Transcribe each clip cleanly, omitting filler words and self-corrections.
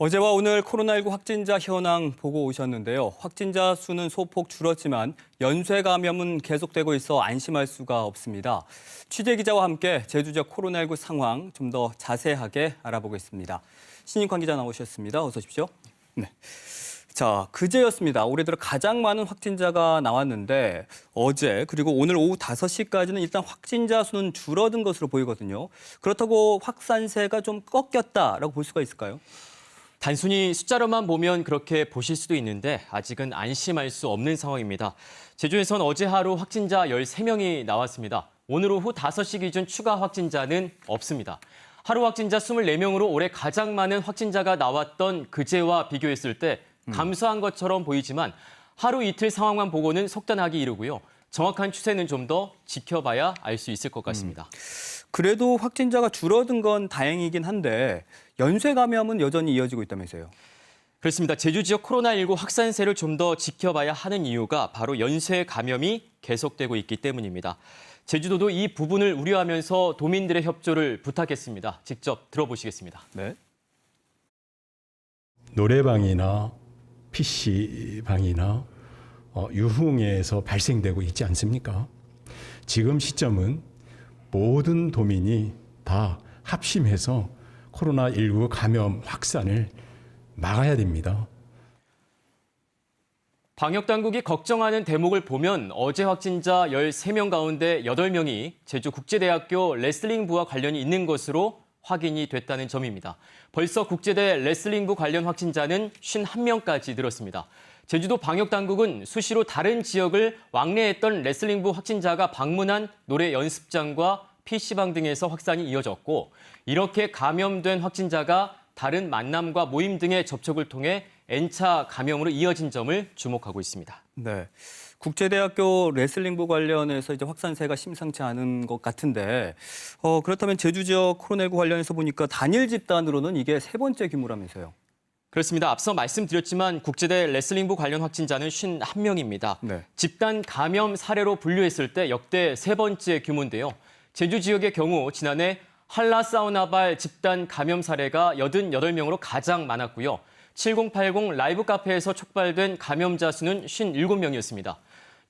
어제와 오늘 코로나19 확진자 현황 보고 오셨는데요. 확진자 수는 소폭 줄었지만 연쇄 감염은 계속되고 있어 안심할 수가 없습니다. 취재 기자와 함께 제주 지역 코로나19 상황 좀 더 자세하게 알아보겠습니다. 신인관 기자 나오셨습니다. 어서 오십시오. 네. 자, 그제였습니다. 올해 들어 가장 많은 확진자가 나왔는데 어제 그리고 오늘 오후 5시까지는 일단 확진자 수는 줄어든 것으로 보이거든요. 그렇다고 확산세가 좀 꺾였다라고 볼 수가 있을까요? 단순히 숫자로만 보면 그렇게 보실 수도 있는데 아직은 안심할 수 없는 상황입니다. 제주에선 어제 하루 확진자 13명이 나왔습니다. 오늘 오후 5시 기준 추가 확진자는 없습니다. 하루 확진자 24명으로 올해 가장 많은 확진자가 나왔던 그제와 비교했을 때 감소한 것처럼 보이지만 하루 이틀 상황만 보고는 속단하기 이르고요. 정확한 추세는 좀 더 지켜봐야 알 수 있을 것 같습니다. 그래도 확진자가 줄어든 건 다행이긴 한데 연쇄 감염은 여전히 이어지고 있다면서요. 그렇습니다. 제주 지역 코로나19 확산세를 좀 더 지켜봐야 하는 이유가 바로 연쇄 감염이 계속되고 있기 때문입니다. 제주도도 이 부분을 우려하면서 도민들의 협조를 부탁했습니다. 직접 들어보시겠습니다. 네. 노래방이나 PC방이나 유흥에서 발생되고 있지 않습니까? 지금 시점은 모든 도민이 다 합심해서 코로나19 감염 확산을 막아야 됩니다. 방역당국이 걱정하는 대목을 보면 어제 확진자 13명 가운데 8명이 제주국제대학교 레슬링부와 관련이 있는 것으로 확인이 됐다는 점입니다. 벌써 국제대 레슬링부 관련 확진자는 51명까지 늘었습니다. 제주도 방역당국은 수시로 다른 지역을 왕래했던 레슬링부 확진자가 방문한 노래 연습장과 PC방 등에서 확산이 이어졌고 이렇게 감염된 확진자가 다른 만남과 모임 등의 접촉을 통해 N차 감염으로 이어진 점을 주목하고 있습니다. 네. 국제대학교 레슬링부 관련해서 이제 확산세가 심상치 않은 것 같은데 그렇다면 제주 지역 코로나19 관련해서 보니까 단일 집단으로는 이게 3번째 규모라면서요. 그렇습니다. 앞서 말씀드렸지만 국제대 레슬링부 관련 확진자는 51명입니다. 네. 집단 감염 사례로 분류했을 때 역대 3번째 규모인데요. 제주 지역의 경우 지난해 한라사우나발 집단 감염 사례가 88명으로 가장 많았고요. 7080 라이브 카페에서 촉발된 감염자 수는 57명이었습니다.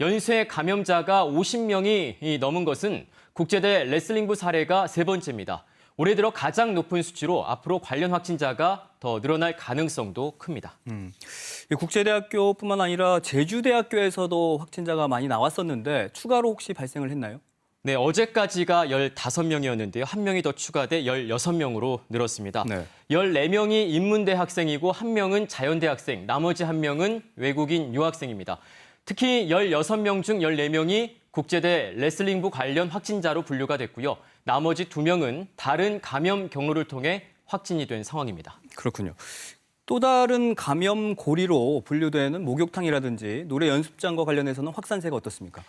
연쇄 감염자가 50명이 넘은 것은 국제대 레슬링부 사례가 3번째입니다. 올해 들어 가장 높은 수치로 앞으로 관련 확진자가 더 늘어날 가능성도 큽니다. 국제대학교뿐만 아니라 제주대학교에서도 확진자가 많이 나왔었는데 추가로 혹시 발생을 했나요? 네, 어제까지가 15명이었는데요. 1명이 더 추가돼 16명으로 늘었습니다. 네. 14명이 인문대 학생이고 1명은 자연대 학생, 나머지 1명은 외국인 유학생입니다. 특히 16명 중 14명이 국제대 레슬링부 관련 확진자로 분류가 됐고요. 나머지 2명은 다른 감염 경로를 통해 확진이 된 상황입니다. 그렇군요. 또 다른 감염 고리로 분류되는 목욕탕이라든지 노래 연습장과 관련해서는 확산세가 어떻습니까?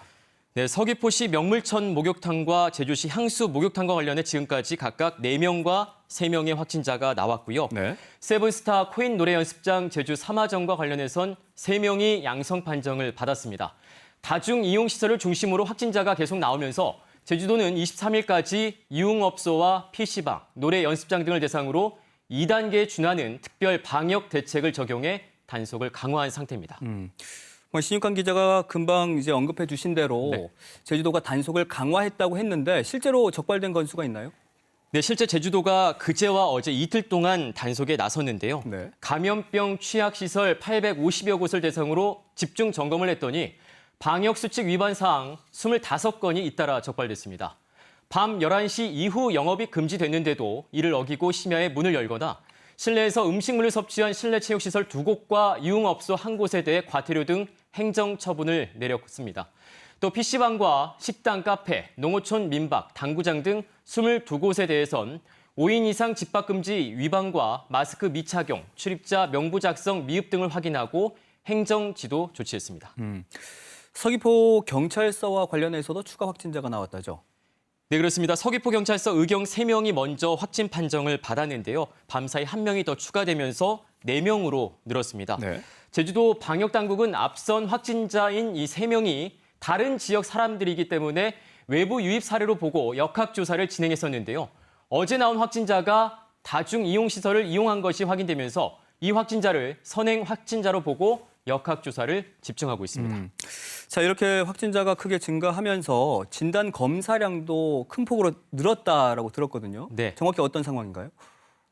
네, 서귀포시 명물천 목욕탕과 제주시 향수 목욕탕과 관련해 지금까지 각각 4명과 3명의 확진자가 나왔고요. 네. 세븐스타 코인 노래 연습장 제주 삼화정과 관련해선 3명이 양성 판정을 받았습니다. 다중 이용 시설을 중심으로 확진자가 계속 나오면서 제주도는 23일까지 유흥업소와 PC방, 노래 연습장 등을 대상으로 2단계에 준하는 특별 방역 대책을 적용해 단속을 강화한 상태입니다. 신익환 기자가 금방 이제 언급해 주신 대로 네. 제주도가 단속을 강화했다고 했는데 실제로 적발된 건수가 있나요? 네, 실제 제주도가 그제와 어제 이틀 동안 단속에 나섰는데요. 네. 감염병 취약시설 850여 곳을 대상으로 집중 점검을 했더니 방역수칙 위반 사항 25건이 잇따라 적발됐습니다. 밤 11시 이후 영업이 금지됐는데도 이를 어기고 심야에 문을 열거나 실내에서 음식물을 섭취한 실내 체육시설 2곳과 유흥업소 1곳에 대해 과태료 등 행정처분을 내렸습니다. 또 PC방과 식당, 카페, 농어촌, 민박, 당구장 등 22곳에 대해선 5인 이상 집합금지 위반과 마스크 미착용, 출입자 명부 작성 미흡 등을 확인하고 행정지도 조치했습니다. 서귀포 경찰서와 관련해서도 추가 확진자가 나왔다죠? 네, 그렇습니다. 서귀포경찰서 의경 3명이 먼저 확진 판정을 받았는데요. 밤사이 1명이 더 추가되면서 4명으로 늘었습니다. 네. 제주도 방역당국은 앞선 확진자인 이 3명이 다른 지역 사람들이기 때문에 외부 유입 사례로 보고 역학조사를 진행했었는데요. 어제 나온 확진자가 다중이용시설을 이용한 것이 확인되면서 이 확진자를 선행 확진자로 보고 역학조사를 집중하고 있습니다. 자, 이렇게 확진자가 크게 증가하면서 진단 검사량도 큰 폭으로 늘었다라고 들었거든요. 네. 정확히 어떤 상황인가요?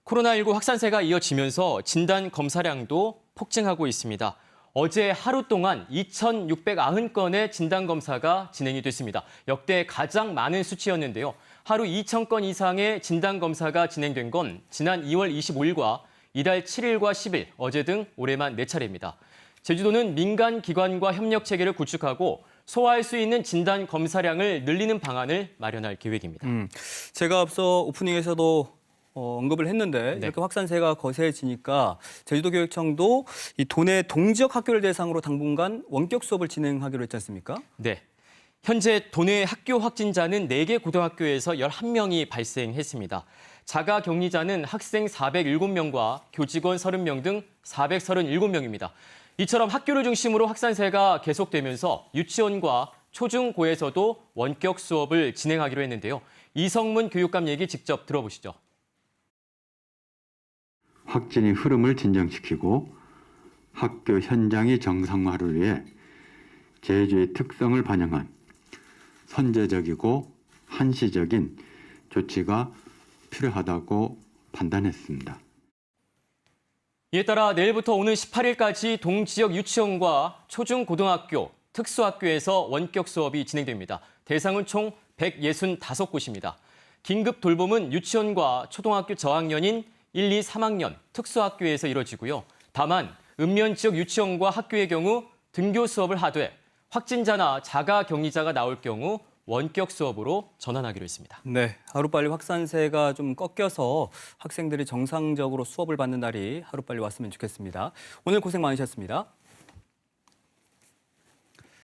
코로나19 확산세가 이어지면서 진단 검사량도 폭증하고 있습니다. 어제 하루 동안 2,690건의 진단 검사가 진행이 됐습니다. 역대 가장 많은 수치였는데요. 하루 2,000건 이상의 진단 검사가 진행된 건 지난 2월 25일과 이달 7일과 10일, 어제 등 올해만 4차례입니다. 제주도는 민간 기관과 협력 체계를 구축하고 소화할 수 있는 진단 검사량을 늘리는 방안을 마련할 계획입니다. 제가 앞서 오프닝에서도 언급을 했는데 네. 이렇게 확산세가 거세지니까 제주도교육청도 이 도내 동지역 학교를 대상으로 당분간 원격 수업을 진행하기로 했지 않습니까? 네. 현재 도내 학교 확진자는 4개 고등학교에서 11명이 발생했습니다. 자가 격리자는 학생 407명과 교직원 30명 등 437명입니다. 이처럼 학교를 중심으로 확산세가 계속되면서 유치원과 초중고에서도 원격 수업을 진행하기로 했는데요. 이성문 교육감 얘기 직접 들어보시죠. 확진의 흐름을 진정시키고 학교 현장의 정상화를 위해 제주의 특성을 반영한 선제적이고 한시적인 조치가 필요하다고 판단했습니다. 이에 따라 내일부터 오는 18일까지 동지역 유치원과 초중고등학교, 특수학교에서 원격 수업이 진행됩니다. 대상은 총 165곳입니다. 긴급 돌봄은 유치원과 초등학교 저학년인 1, 2, 3학년 특수학교에서 이뤄지고요. 다만 읍면 지역 유치원과 학교의 경우 등교 수업을 하되 확진자나 자가 격리자가 나올 경우 원격 수업으로 전환하기로 했습니다. 네, 하루빨리 확산세가 좀 꺾여서 학생들이 정상적으로 수업을 받는 날이 하루빨리 왔으면 좋겠습니다. 오늘 고생 많으셨습니다.